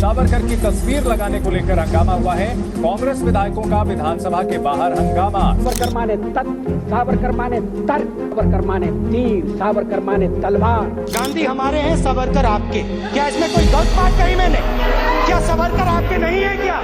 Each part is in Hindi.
सावरकर की तस्वीर लगाने को लेकर हंगामा हुआ है। कांग्रेस विधायकों का विधानसभा के बाहर हंगामा। सावरकर माने तत्व, सावरकर माने तर्क, सावरकर माने तीर, सावरकर माने तलवार। गांधी हमारे हैं, सावरकर आपके। क्या इसमें कोई गलत बात कही मैंने? क्या सावरकर आपके नहीं है? क्या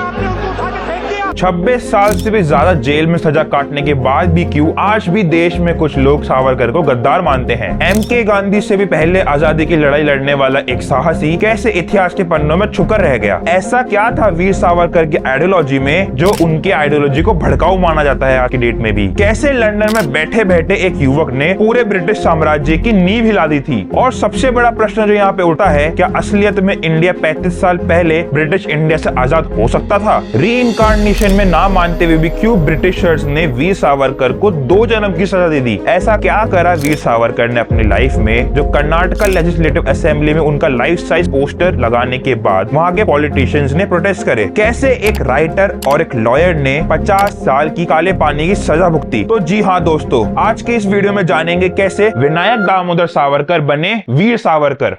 आपने उनको उठा के फेंक दिया? 26 साल से भी ज्यादा जेल में सजा काटने के बाद भी क्यों आज भी देश में कुछ लोग सावरकर को गद्दार मानते हैं। एमके गांधी से भी पहले आजादी की लड़ाई लड़ने वाला एक साहसी कैसे इतिहास के पन्नों में छुकर रह गया? ऐसा क्या था वीर सावरकर की आइडियोलॉजी में जो उनके आइडियोलॉजी को भड़काऊ माना जाता है आज की डेट में भी? कैसे लंदन में बैठे बैठे एक युवक ने पूरे ब्रिटिश साम्राज्य की नींव हिला दी थी? और सबसे बड़ा प्रश्न जो यहाँ पे उठता है, क्या असलियत में इंडिया 35 साल पहले ब्रिटिश इंडिया से आजाद हो सकता था? री इनकार्नेशन में ना मानते हुए भी क्यों ब्रिटिशर्स ने वीर सावरकर को 2 जन्म की सजा दे दी? ऐसा क्या करा वीर सावरकर ने अपनी लाइफ में जो कर्नाटका लेजिस्लेटिव असेंबली में उनका लाइफ साइज पोस्टर लगाने के बाद वहां के पॉलिटिशियंस ने प्रोटेस्ट करे? कैसे एक राइटर और एक लॉयर ने 50 साल की काले पानी की सजा भुगती? तो जी हाँ दोस्तों, आज के इस वीडियो में जानेंगे कैसे विनायक दामोदर सावरकर बने वीर सावरकर।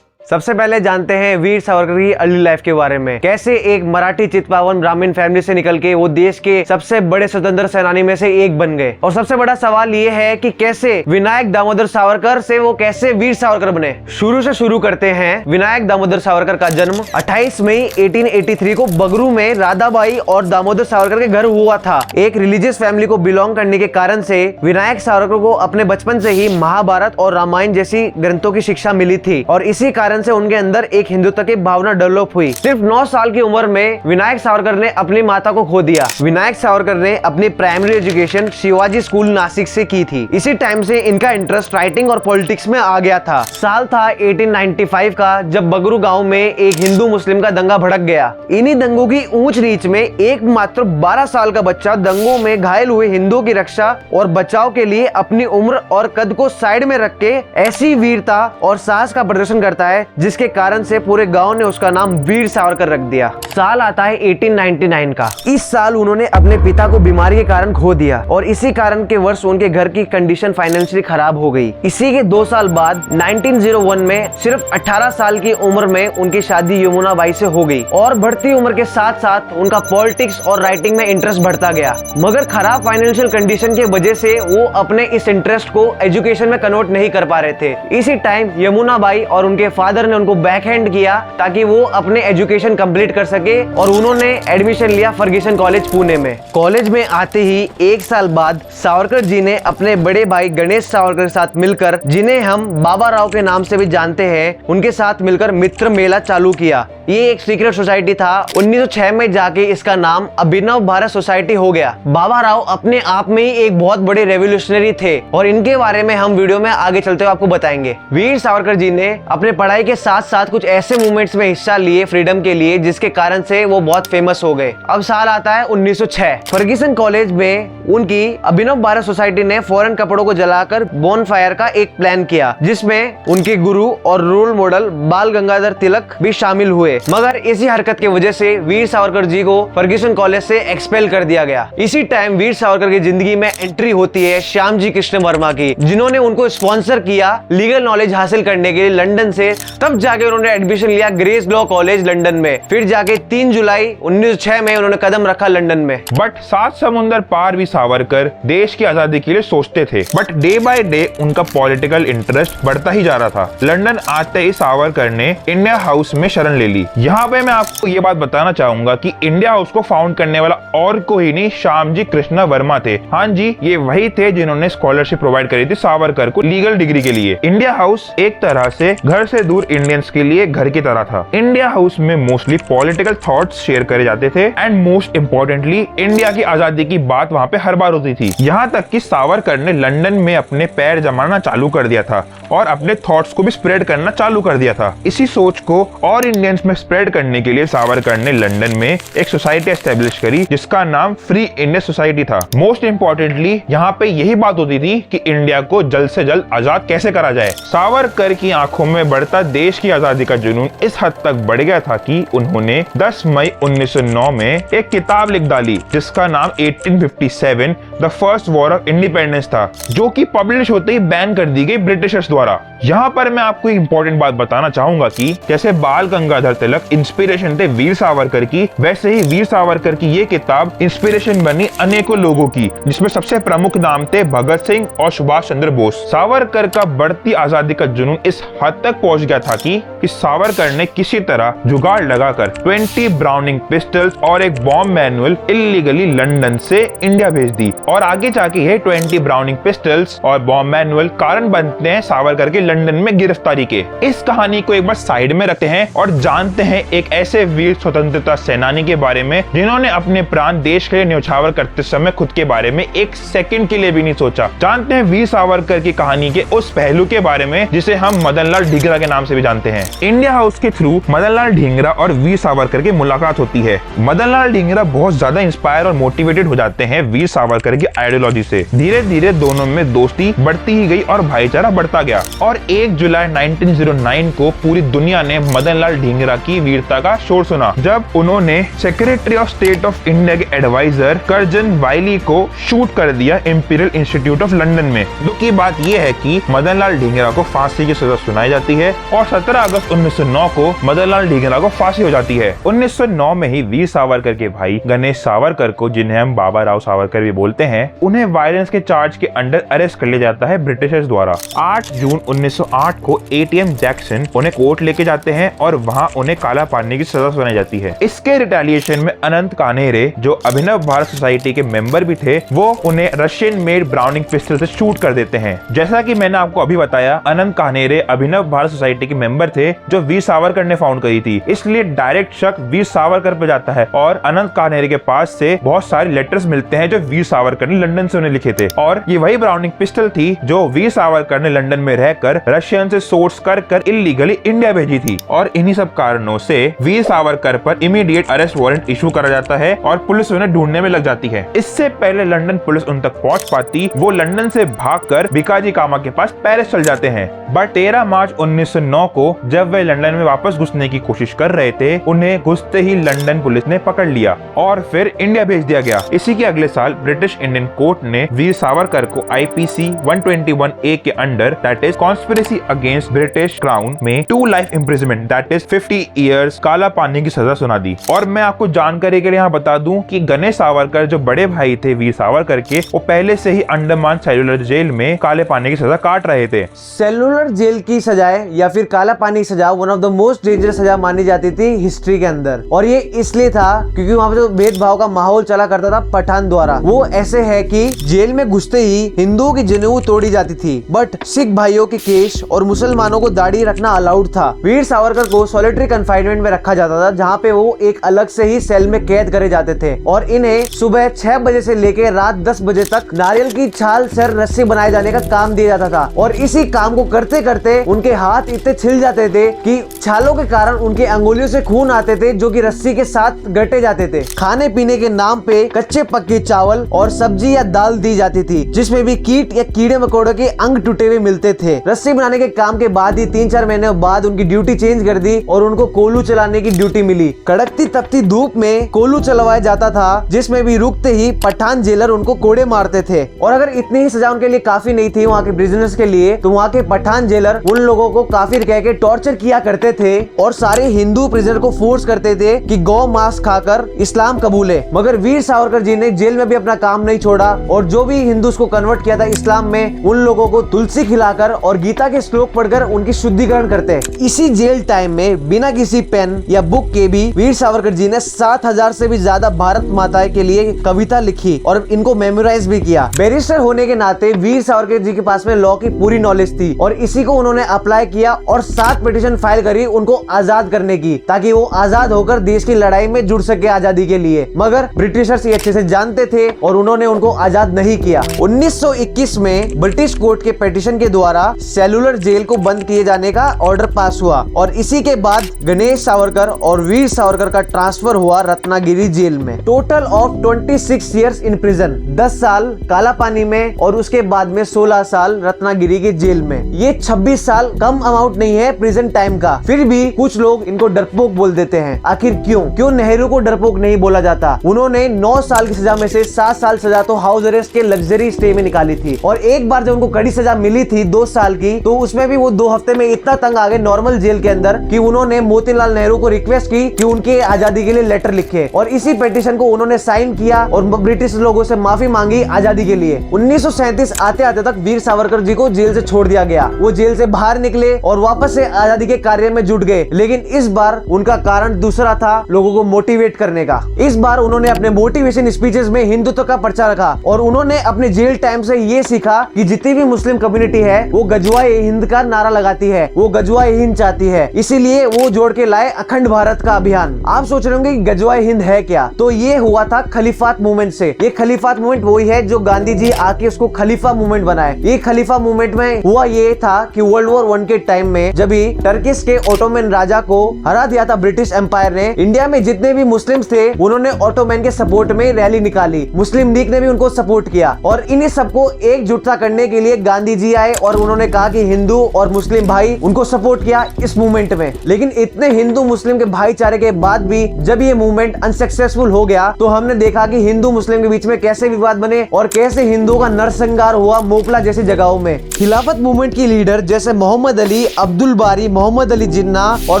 सबसे पहले जानते हैं वीर सावरकर की अर्ली लाइफ के बारे में। कैसे एक मराठी चितपावन ब्राह्मण फैमिली से निकल के वो देश के सबसे बड़े स्वतंत्र सेनानी में से एक बन गए। और सबसे बड़ा सवाल ये है कि कैसे विनायक दामोदर सावरकर से वो कैसे वीर सावरकर बने। शुरू से शुरू करते हैं। विनायक दामोदर सावरकर का जन्म 28 मई 1883 को बगरू में राधाबाई और दामोदर सावरकर के घर हुआ था। एक रिलीजियस फैमिली को बिलोंग करने के कारण से विनायक सावरकर को अपने बचपन से ही महाभारत और रामायण जैसी ग्रंथों की शिक्षा मिली थी और इसी कारण से उनके अंदर एक हिंदुत्व की भावना डेवलप हुई। सिर्फ 9 साल की उम्र में विनायक सावरकर ने अपनी माता को खो दिया। विनायक सावरकर ने अपनी primary education Shivaji school Nashik से की थी। इसी टाइम से इनका इंटरेस्ट राइटिंग और पॉलिटिक्स में आ गया था। साल था 1895 का जब बगरू गांव में एक हिंदू मुस्लिम का दंगा भड़क गया। इन्हीं दंगों की ऊंच रीच में एक मात्र 12 साल का बच्चा दंगों में घायल हुए हिंदुओं की रक्षा और बचाव के लिए अपनी उम्र और कद को साइड में रख के ऐसी वीरता और साहस का प्रदर्शन करता है जिसके कारण से पूरे गांव ने उसका नाम वीर सावरकर रख दिया। साल आता है 1899 का। इस साल उन्होंने अपने पिता को बीमारी के कारण खो दिया और इसी कारण के वर्ष उनके घर की कंडीशन फाइनेंशियली खराब हो गई। इसी के 2 साल बाद 1901 में सिर्फ 18 साल की उम्र में उनकी शादी यमुना बाई से हो गई और बढ़ती उम्र के साथ साथ उनका पॉलिटिक्स और राइटिंग में इंटरेस्ट बढ़ता गया। मगर खराब फाइनेंशियल कंडीशन की वजह से वो अपने इस इंटरेस्ट को एजुकेशन में कन्वर्ट नहीं कर पा रहे थे। इसी टाइम यमुना बाई और उनके फादर ने उनको बैक हैंड किया ताकि वो अपने एजुकेशन कंप्लीट कर सके और उन्होंने एडमिशन लिया फर्ग्यूसन कॉलेज पुणे में। कॉलेज में आते ही 1 साल बाद सावरकर जी ने अपने बड़े भाई गणेश सावरकर के साथ मिलकर, जिन्हें हम बाबा राव के नाम से भी जानते हैं, उनके साथ मिलकर मित्र मेला चालू किया। ये एक सीक्रेट सोसाइटी था। 1906 में जाके इसका नाम अभिनव भारत सोसाइटी हो गया। बाबा राव अपने आप में ही एक बहुत बड़े रेवोल्यूशनरी थे और इनके बारे में हम वीडियो में आगे चलते हुए आपको बताएंगे। वीर सावरकर जी ने अपने पढ़ाई के साथ साथ कुछ ऐसे मूवमेंट्स में हिस्सा लिए फ्रीडम के लिए जिसके कारण से वो बहुत फेमस हो गए। अब साल आता है 1906। फर्ग्यूसन कॉलेज में उनकी अभिनव भारत सोसाइटी ने फॉरेन कपड़ों को जलाकर बोनफायर का एक प्लान किया जिसमें उनके गुरु और रोल मॉडल बाल गंगाधर तिलक भी शामिल हुए। मगर इसी हरकत की वजह से वीर सावरकर जी को फर्ग्यूसन कॉलेज से एक्सपेल कर दिया गया। इसी टाइम वीर सावरकर की जिंदगी में एंट्री होती है श्याम जी कृष्ण वर्मा की, जिन्होंने उनको स्पॉन्सर किया लीगल नॉलेज हासिल करने के लिए लंदन से। तब जाके उन्होंने एडमिशन लिया ग्रेस लॉ कॉलेज लंदन में। फिर जाके 3 जुलाई 1906 में उन्होंने कदम रखा लंदन में। बट 7 समुंदर पार भी सावरकर देश की आजादी के लिए सोचते थे। बट डे बाय डे उनका पॉलिटिकल इंटरेस्ट बढ़ता ही जा रहा था। लंदन आते ही सावरकर ने इंडिया हाउस में शरण ले ली। यहाँ पे मैं आपको ये बात बताना चाहूंगा कि इंडिया हाउस को फाउंड करने वाला और कोई नहीं, श्याम जी कृष्ण वर्मा थे। हाँ जी, ये वही थे जिन्होंने स्कॉलरशिप प्रोवाइड करी थी सावरकर को लीगल डिग्री के लिए। इंडिया हाउस एक तरह से घर से दूर इंडियंस के लिए घर की तरह था। इंडिया हाउस में मोस्टली पॉलिटिकल थॉट्स शेयर करे जाते थे एंड मोस्ट इम्पोर्टेंटली इंडिया की आजादी की बात वहाँ पे हर बार होती थी। यहाँ तक कि सावरकर ने लंदन में अपने पैर जमाना चालू कर दिया था और अपने थॉट्स को भी स्प्रेड करना चालू कर दिया था। इसी सोच को और इंडियंस में स्प्रेड करने के लिए सावरकर ने लंदन में एक सोसाइटी एस्टेब्लिश करी जिसका नाम फ्री इंडिया सोसाइटी था। मोस्ट इम्पोर्टेंटली यहाँ पे यही बात होती थी कि इंडिया को जल्द से जल्द आजाद कैसे करा जाए। सावरकर की आंखों में बढ़ता देश की आजादी का जुनून इस हद तक बढ़ गया था कि उन्होंने 10 मई 1909 में एक किताब लिख डाली जिसका नाम 1857 the first war of independence था, जो कि पब्लिश होते ही बैन कर दी गई ब्रिटिशर्स द्वारा। यहाँ पर मैं आपको एक इंपॉर्टेंट बात बताना चाहूंगा कि जैसे बाल गंगाधर तिलक इंस्पिरेशन थे वीर सावरकर की, वैसे ही वीर सावरकर की ये किताब इंस्पिरेशन बनी अनेकों लोगों की, जिसमें सबसे प्रमुख नाम थे भगत सिंह और सुभाष चंद्र बोस। सावरकर का बढ़ती आजादी का जुनून इस हद तक पहुंच गया था कि सावरकर ने किसी तरह जुगाड़ लगाकर 20 ब्राउनिंग पिस्टल्स और एक बॉम्ब मैनुअल इलीगली लंदन से इंडिया भेज दी, और आगे जाके ये 20 ब्राउनिंग पिस्टल्स और बॉम्ब मैनुअल कारण बनते हैं सावरकर के लंदन में गिरफ्तारी के। इस कहानी को एक बार साइड में रखते हैं और जानते हैं एक ऐसे वीर स्वतंत्रता सेनानी के बारे में जिन्होंने अपने प्राण देश के लिए न्यौछावर करते समय खुद के बारे में एक सेकंड के लिए भी नहीं सोचा। जानते हैं वीर सावरकर की कहानी के उस पहलू के बारे में जिसे हम मदन लाल ढींगरा के नाम से भी जानते हैं। इंडिया हाउस के थ्रू मदन लाल ढींगरा और वीर सावरकर की मुलाकात होती है। मदन लाल ढींगरा बहुत ज्यादा इंस्पायर और मोटिवेटेड हो जाते हैं वीर सावरकर की आइडियोलॉजी से। धीरे धीरे दोनों में दोस्ती बढ़ती ही गई और भाईचारा बढ़ता गया, और 1 जुलाई 1909 को पूरी दुनिया ने मदन लाल ढींगरा की वीरता का शोर सुना जब उन्होंने secretary of state of India के एडवाइजर कर्जन वाइली को शूट कर दिया इंपीरियल इंस्टीट्यूट ऑफ लंदन में। दुख की बात यह है कि मदन लाल ढींगरा को फांसी की सजा सुनाई जाती है और 17 अगस्त 1909 को मदन लाल ढींगरा को फांसी हो जाती है। 1909 में ही वीर सावरकर के भाई गणेश सावरकर को, जिन्हें हम बाबा राव सावरकर भी बोलते हैं, उन्हें वायलेंस के चार्ज के अंडर अरेस्ट कर लिया जाता है ब्रिटिशर्स द्वारा। 8 जून 1908 को एटीएम जैक्सन उन्हें कोर्ट लेके जाते हैं और वहां उन्हें काला पानी की सजा सुनाई जाती है। इसके रिटेलिएशन में अनंत कान्हेरे, जो अभिनव भारत सोसाइटी के मेंबर भी थे, वो उन्हें रशियन मेड ब्राउनिंग पिस्टल से शूट कर देते हैं। जैसा कि मैंने आपको अभी बताया, अनंत कान्हेरे अभिनव भारत सोसाइटी के मेंबर थे जो वीर सावरकर ने फाउंड करी थी, इसलिए डायरेक्ट शक वीर सावरकर पे जाता है और अनंत कान्हेरे के पास से बहुत सारे लेटर्स मिलते हैं जो वीर सावरकर ने लंदन से उन्हें लिखे थे, और ये वही ब्राउनिंग पिस्टल थी जो वीर सावरकर ने लंदन में रहकर रशियन से सोर्स कर इलीगली इंडिया भेजी थी। और इन्हीं सब कारणों से वीर सावरकर पर इमीडिएट अरेस्ट वारंट इशू करा जाता है और पुलिस उन्हें ढूंढने में लग जाती है। इससे पहले लंदन पुलिस उन तक पहुंच पाती, वो लंदन से भागकर भिकाजी कामा के पास पेरिस चल जाते हैं। बट 13 मार्च 1909 को जब वे लंदन में वापस घुसने की कोशिश कर रहे थे, उन्हें घुसते ही लंदन पुलिस ने पकड़ लिया और फिर इंडिया भेज दिया गया। इसी के अगले साल ब्रिटिश इंडियन कोर्ट ने वीर सावरकर को IPC 121A के under, that is conspiracy against British crown, में 2 life imprisonment, that is 50 years काला पानी की सजा सुना दी। और मैं आपको जानकारी के लिए यहाँ बता दूं कि गणेश सावरकर जो बड़े भाई थे वीर सावरकर के, वो पहले से ही अंडमान सेलुलर जेल में काले पानी की सजा काट रहे थे। सेलुलर जेल की सजाएं या फिर काला पानी की सजा one of the most dangerous सजा मानी जाती थी हिस्ट्री के अंदर, और ये इसलिए था क्योंकि वहाँ पे जो भेदभाव का माहौल चला करता था पठान द्वारा। वो ऐसे है कि जेल में घुसते ही हिंदुओं की जनेऊ तोड़ी जाती थी, बट सिख भाइयों के केश और मुसलमानों को दाढ़ी रखना अलाउड था। वीर सावरकर को सॉलिटरी कन्फाइनमेंट में रखा जाता था, जहाँ पे वो एक अलग से ही सेल में कैद करे जाते थे, और इन्हें सुबह 6 बजे से लेकर रात 10 बजे तक नारियल की छाल से रस्सी बनाए जाने का काम दिया जाता था। और इसी काम को करते करते उनके हाथ इतने छिल जाते थे कि छालों के कारण उनके अंगुलियों से खून आते थे, जो कि रस्सी के साथ गटे जाते थे। खाने पीने के नाम पे कच्चे पक्के चावल और सब्जी या दाल दी जाती थी, जिसमें भी कीट या कीड़े मकोड़ों के अंग टूटे हुए मिलते थे। रस्सी बनाने के काम के बाद ही 3-4 महीने बाद उनकी ड्यूटी चेंज कर दी और उनको कोलू चलाने की ड्यूटी मिली। कड़कती तपती धूप में कोलू चलवाया जाता था, जिसमें भी रुकते ही पठान जेलर उनको कोड़े मारते थे। और अगर इतनी ही सजा उनके लिए काफी नहीं थी वहाँ के प्रिजनर्स के लिए, तो वहाँ के पठान जेलर उन लोगों को काफिर कह के टॉर्चर किया करते थे और सारे हिंदू प्रिजनर को फोर्स करते थे कि गौ मांस खाकर इस्लाम कबूले। मगर वीर सावरकर जी ने जेल में भी अपना काम नहीं छोड़ा और जो भी हिंदू को कन्वर्ट किया था इस्लाम में, उन लोगों को तुलसी खिलाकर और गीता के श्लोक पढ़कर उनकी शुद्धिकरण करते। इसी जेल टाइम में बिना किसी पेन या बुक के भी वीर सावरकर जी ने 7000 से भी ज्यादा भारत माता के लिए कविता लिखी और इनको मेमोराइज भी किया। बैरिस्टर होने के नाते वीर सावरकर जी के पास में लॉ की पूरी नॉलेज थी और इसी को उन्होंने अप्लाई किया और 7 पिटीशन फाइल करी उनको आजाद करने की, ताकि वो आजाद होकर देश की लड़ाई में जुड़ सके आजादी के लिए। मगर ब्रिटिशर्स ये अच्छे से जानते थे और उन्होंने उनको आजाद नहीं किया। 1921 में ब्रिटिश कोर्ट के पिटीशन के द्वारा सेलुलर जेल को बंद किए जाने का ऑर्डर पास हुआ और इसी के बाद गणेश सावरकर और वीर सावरकर का ट्रांसफर हुआ रत्नागिरी जेल में। Total of 26 years in prison, 10 साल काला पानी में और उसके बाद में 16 साल रत्नागिरी के जेल में। ये 26 साल कम अमाउंट नहीं है प्रेजेंट टाइम का, फिर भी कुछ लोग इनको डरपोक बोल देते हैं। आखिर क्यों नेहरू को डरपोक नहीं बोला जाता? उन्होंने 9 साल की सजा में से 7 साल सजा तो हाउस अरेस्ट के लग्जरी स्टे में निकाली थी, और एक बार जब उनको कड़ी सजा मिली थी 2 साल की, तो उसमें भी वो 2 हफ्ते में इतना तंग आ गए नॉर्मल जेल के अंदर कि उन्होंने मोतीलाल नेहरू को रिक्वेस्ट की कि उनके आजादी के लिए लेटर लिखे, और इसी पिटीशन को उन्होंने साइन किया और ब्रिटिश लोगों से माफी मांगी आजादी के लिए। 1937 आते आते तक वीर सावरकर जी को जेल से छोड़ दिया गया। वो जेल से बाहर निकले और वापस से आजादी के कार्य में जुट गए, लेकिन इस बार उनका कारण दूसरा था, लोगों को मोटिवेट करने का। इस बार उन्होंने अपने मोटिवेशन स्पीचेस में हिंदुत्व का प्रचार रखा, और उन्होंने अपने जेल टाइम से ये सीखा कि जितनी भी मुस्लिम कम्युनिटी है वो गजवाए हिंद का नारा लगाती है, वो गजवाए हिंद चाहती है, इसीलिए वो जोड़ के लाए अखंड भारत का अभियान। आप सोच रहे होंगे कि गजवाए हिंद है क्या? तो ये हुआ था खलीफात मूवमेंट से। ये खलीफात मूवमेंट वही है जो गांधी जी आके उसको खलीफा मूवमेंट बनाए। ये खलीफा मूवमेंट में हुआ ये था कि वर्ल्ड वॉर 1 के टाइम में जब भी टर्किश के ओटोमन राजा को हरा दिया था ब्रिटिश एम्पायर ने, इंडिया में जितने भी मुस्लिम्स थे उन्होंने ओटोमन के सपोर्ट में रैली निकाली। मुस्लिम लीग ने भी उनको सपोर्ट किया, और इन्हीं सबको एकजुटता करने के लिए गांधी जी आए और उन्होंने कहा कि हिंदू और मुस्लिम भाई उनको सपोर्ट किया इस मूवमेंट में। लेकिन इतने हिंदू मुस्लिम के भाईचारे के बाद भी जब ये मूवमेंट अनसक्सेसफुल हो गया, तो हमने देखा कि हिंदू मुस्लिम के बीच में कैसे विवाद बने और कैसे हिंदुओं का नरसंहार हुआ मोपला जैसी जगहों में। खिलाफत मूवमेंट की लीडर जैसे मोहम्मद अली, अब्दुल बारी, मोहम्मद अली जिन्ना और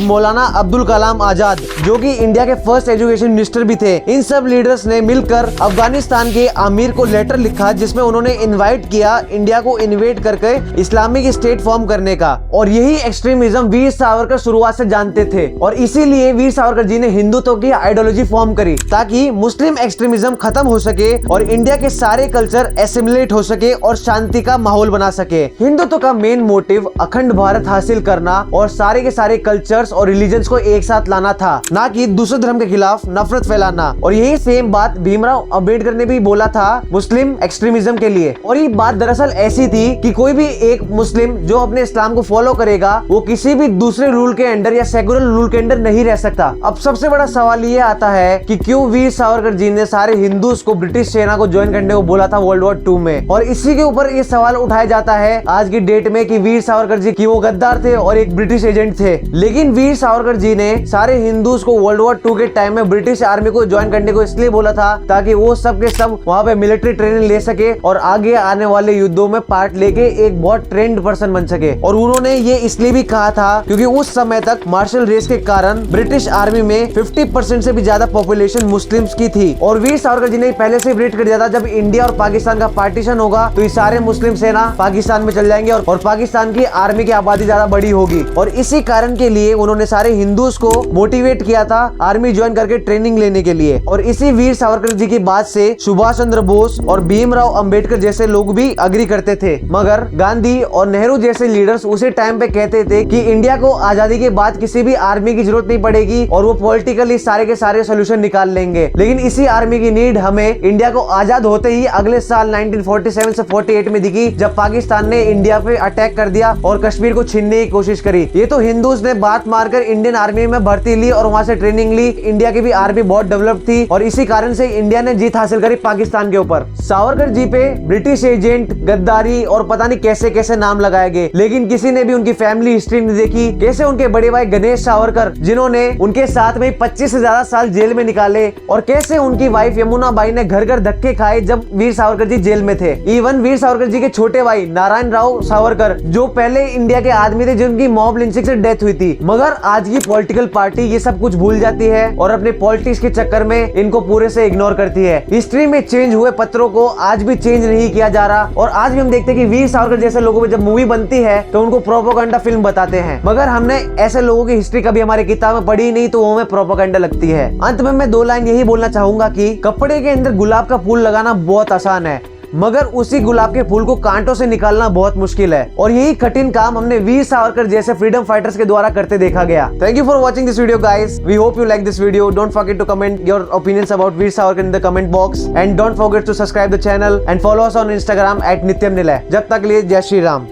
मौलाना अब्दुल कलाम आजाद, जो कि इंडिया के फर्स्ट एजुकेशन मिनिस्टर भी थे, इन सब लीडर्स ने मिलकर अफगानिस्तान के आमिर को लेटर लिखा, जिसमें उन्होंने इनवाइट किया इंडिया को इन्वेट करके इस्लामिक स्टेट फॉर्म करने का। और यही एक्सट्रीमिज्म वीर सावरकर शुरुआत से जानते थे, और इसीलिए वीर सावरकर जी ने हिंदुत्व की आइडियोलॉजी फॉर्म करी ताकि मुस्लिम एक्सट्रीमिज्म खत्म हो सके और इंडिया के सारे कल्चर एसिमिलेट हो सके और शांति का माहौल बना सके। हिंदुत्व का मेन मोटिव अखंड भारत हासिल करना और सारे के सारे कल्चर्स और रिलीजन्स को एक साथ लाना था, ना कि दूसरे धर्म के खिलाफ नफरत फैलाना। और यही सेम बात भीमराव अंबेडकर ने भी बोला था मुस्लिम एक्सट्रीमिज्म के लिए। और ये बात दरअसल ऐसी थी कि कोई भी एक मुस्लिम जो अपने इस्लाम को फॉलो करेगा वो किसी भी दूसरे रूल के अंडर या सेकुलर रूल के अंडर नहीं रह सकता। अब सबसे बड़ा सवाल ये आता है कि क्यों वीर सावरकर जी ने सारे हिंदूज को ब्रिटिश सेना को ज्वाइन करने को बोला था वर्ल्ड वॉर 2 में। और इसी के ऊपर ये सवाल उठाया जाता है आज की डेट में कि वीर सावरकर जी की वो गद्दार थे और एक ब्रिटिश एजेंट थे। लेकिन वीर सावरकर जी ने सारे हिंदूज को वर्ल्ड वॉर 2 के टाइम में ब्रिटिश आर्मी को ज्वाइन करने को इसलिए बोला था ताकि वो सब के सब वहाँ पे मिलिट्री ट्रेनिंग ले सके और आगे आने वाले युद्धों में पार्ट लेके एक बहुत ट्रेंड पर्सन बन सके। और उन्होंने ये इसलिए भी कहा था क्योंकि उस समय तक मार्शल रेस के कारण ब्रिटिश आर्मी में 50% से भी ज्यादा पॉपुलेशन मुस्लिम्स की थी। और वीर सावरकर जी ने पहले से प्रेडिक्ट कर दिया था जब इंडिया और पाकिस्तान का पार्टीशन होगा तो ये सारे मुस्लिम सेना पाकिस्तान में चल जाएंगे और पाकिस्तान की आर्मी की आबादी ज्यादा बड़ी होगी। और इसी कारण के लिए उन्होंने सारे हिंदूज को मोटिवेट किया था आर्मी ज्वाइन करके ट्रेनिंग लेने के लिए। और इसी वीर सावरकर जी की बात से सुभाष चंद्र बोस और भीमराव अंबेडकर जैसे लोग भी अग्री करते थे। मगर गांधी और नेहरू जैसे लीडर्स उसी टाइम पे कहते थे कि इंडिया को आजादी के बाद किसी भी आर्मी की जरूरत नहीं पड़ेगी और वो पॉलिटिकली सारे के सारे सोल्यूशन निकाल लेंगे। लेकिन इसी आर्मी की नीड हमें इंडिया को आजाद होते ही अगले साल 1947 से 48 में दिखी जब पाकिस्तान ने इंडिया पे अटैक कर दिया और कश्मीर को छीनने की कोशिश करी। ये तो हिंदूज ने बात मारकर इंडियन आर्मी में भर्ती ली और वहां से ट्रेनिंग ली। इंडिया की भी आर्मी बहुत डेवलप थी और इसी कारण से इंडिया ने जीत हासिल करी पाकिस्तान के ऊपर। सावरकर जी पे ब्रिटिश एजेंट, गद्दारी और पता नहीं कैसे कैसे नाम लगाए गए, लेकिन किसी ने भी उनकी फैमिली हिस्ट्री नहीं देखी। कैसे उनके बड़े भाई गणेश सावरकर जिन्होंने उनके साथ में 25 से ज्यादा साल जेल में निकाले, और कैसे उनकी वाइफ यमुना बाई ने घर घर धक्के खाए जब वीर सावरकर जी जेल में थे। इवन वीर सावरकर जी के छोटे भाई नारायण राव सावरकर जो पहले इंडिया के आदमी थे जिनकी मॉब लिंचिंग से डेथ हुई थी। मगर आज की पॉलिटिकल पार्टी ये सब कुछ भूल जाती है और अपने पॉलिटिक्स के चक्कर में इनको पूरे से इग्नोर करती है। हिस्ट्री में चेंज हुए पत्रों को आज भी चेंज नहीं किया जा रहा और आज भी हम देखते हैं कि वीर सावरकर जैसे लोगों पे जब मूवी बनती है तो उनको प्रोपोगंडा फिल्म बताते हैं। मगर हमने ऐसे लोगों की हिस्ट्री कभी हमारी किताब में पढ़ी नहीं तो वो हमें प्रोपोगंडा लगती है। अंत में मैं 2 लाइन यही बोलना चाहूंगा कि कपड़े के अंदर गुलाब का फूल लगाना बहुत आसान है, मगर उसी गुलाब के फूल को कांटों से निकालना बहुत मुश्किल है। और यही कठिन काम हमने वीर सावरकर जैसे फ्रीडम फाइटर्स के द्वारा करते देखा गया। Thank you for watching this video guys. We hope you like this video. Don't forget to comment your opinions about Veer Savarkar in the comment box and don't forget to subscribe the channel and follow us on Instagram @Nityam Nilay. जब तक लिए जय श्री राम।